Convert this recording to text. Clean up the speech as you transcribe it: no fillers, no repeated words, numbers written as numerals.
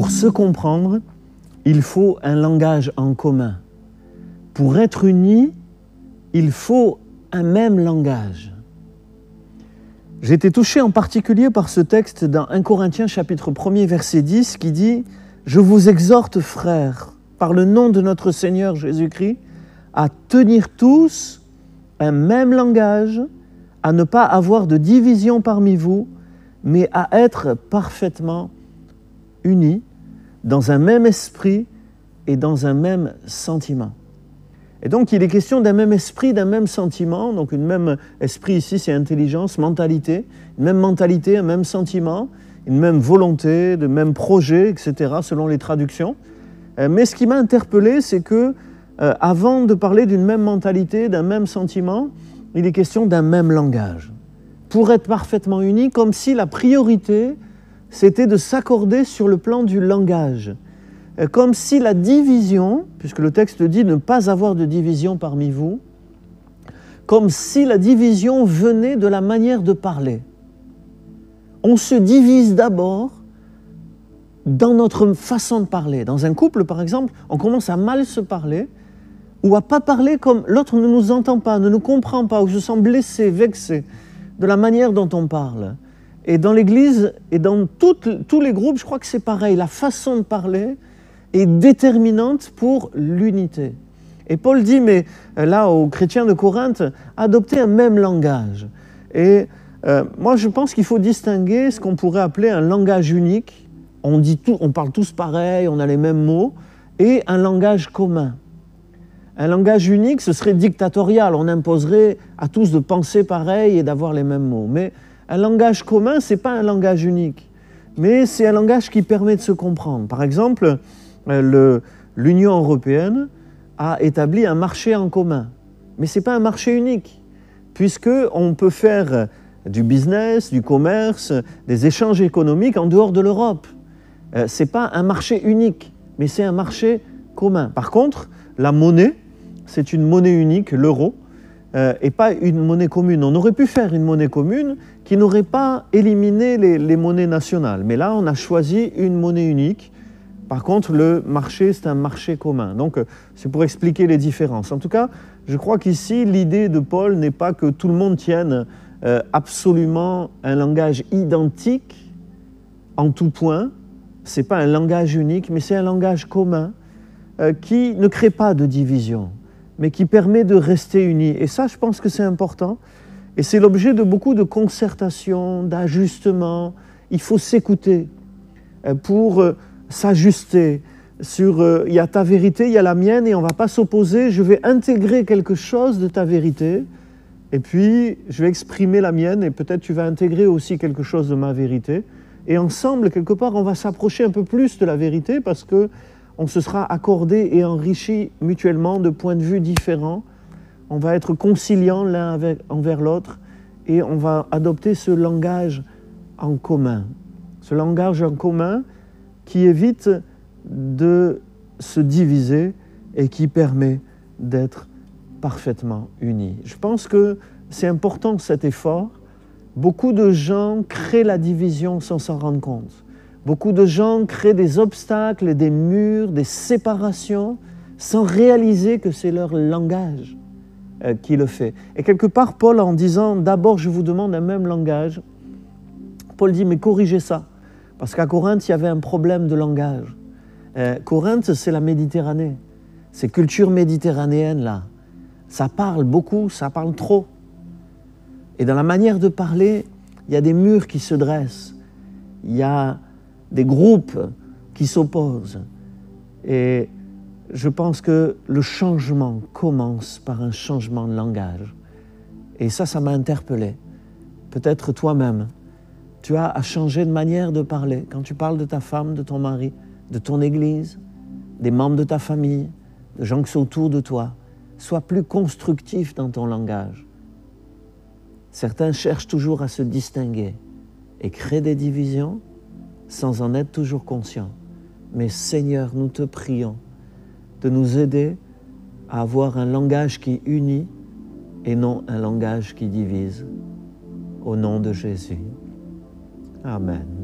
Pour se comprendre, il faut un langage en commun. Pour être unis, il faut un même langage. J'ai été touché en particulier par ce texte dans 1 Corinthiens chapitre 1er verset 10 qui dit « Je vous exhorte, frères, par le nom de notre Seigneur Jésus-Christ, à tenir tous un même langage, à ne pas avoir de division parmi vous, mais à être parfaitement unis dans un même esprit et dans un même sentiment. » Et donc, il est question d'un même esprit, d'un même sentiment. Donc, une même esprit ici, c'est intelligence, mentalité. Une même mentalité, un même sentiment, une même volonté, de même projet, etc., selon les traductions. Mais ce qui m'a interpellé, c'est que, avant de parler d'une même mentalité, d'un même sentiment, il est question d'un même langage. Pour être parfaitement unis, comme si la priorité, c'était de s'accorder sur le plan du langage. Comme si la division, puisque le texte dit ne pas avoir de division parmi vous, comme si la division venait de la manière de parler. On se divise d'abord dans notre façon de parler. Dans un couple, par exemple, on commence à mal se parler ou à pas parler comme l'autre ne nous entend pas, ne nous comprend pas, ou se sent blessé, vexé de la manière dont on parle. Et dans l'Église et dans tous les groupes, je crois que c'est pareil. La façon de parler est déterminante pour l'unité. Et Paul dit, mais là, aux chrétiens de Corinthe, adoptez un même langage. Et moi, je pense qu'il faut distinguer ce qu'on pourrait appeler un langage unique. On parle tous pareil, on a les mêmes mots, et un langage commun. Un langage unique, ce serait dictatorial. On imposerait à tous de penser pareil et d'avoir les mêmes mots. Mais un langage commun, ce n'est pas un langage unique, mais c'est un langage qui permet de se comprendre. Par exemple, l'Union européenne a établi un marché en commun. Mais ce n'est pas un marché unique, puisqu'on peut faire du business, du commerce, des échanges économiques en dehors de l'Europe. Ce n'est pas un marché unique, mais c'est un marché commun. Par contre, la monnaie, c'est une monnaie unique, l'euro, et pas une monnaie commune. On aurait pu faire une monnaie commune qui n'aurait pas éliminé les monnaies nationales. Mais là, on a choisi une monnaie unique. Par contre, le marché, c'est un marché commun. Donc, c'est pour expliquer les différences. En tout cas, je crois qu'ici, l'idée de Paul n'est pas que tout le monde tienne absolument un langage identique en tout point. Ce n'est pas un langage unique, mais c'est un langage commun qui ne crée pas de division, mais qui permet de rester unis. Et ça, je pense que c'est important. Et c'est l'objet de beaucoup de concertations, d'ajustements. Il faut s'écouter pour s'ajuster sur il y a ta vérité, il y a la mienne, et on ne va pas s'opposer. Je vais intégrer quelque chose de ta vérité, et puis je vais exprimer la mienne, et peut-être tu vas intégrer aussi quelque chose de ma vérité. Et ensemble, quelque part, on va s'approcher un peu plus de la vérité parce qu'on se sera accordé et enrichi mutuellement de points de vue différents. On va être conciliants l'un envers l'autre et on va adopter ce langage en commun. Ce langage en commun qui évite de se diviser et qui permet d'être parfaitement unis. Je pense que c'est important cet effort. Beaucoup de gens créent la division sans s'en rendre compte. Beaucoup de gens créent des obstacles, des murs, des séparations sans réaliser que c'est leur langage qui le fait. Et quelque part, Paul, en disant « d'abord, je vous demande un même langage », Paul dit « mais corrigez ça ». Parce qu'à Corinthe, il y avait un problème de langage. Corinthe, c'est la Méditerranée. C'est culture méditerranéenne, là. Ça parle beaucoup, ça parle trop. Et dans la manière de parler, il y a des murs qui se dressent. Il y a des groupes qui s'opposent. Et je pense que le changement commence par un changement de langage. Et ça m'a interpellé. Peut-être toi-même, tu as à changer de manière de parler. Quand tu parles de ta femme, de ton mari, de ton église, des membres de ta famille, de gens qui sont autour de toi, sois plus constructif dans ton langage. Certains cherchent toujours à se distinguer et créent des divisions sans en être toujours conscients. Mais Seigneur, nous te prions de nous aider à avoir un langage qui unit et non un langage qui divise. Au nom de Jésus. Amen.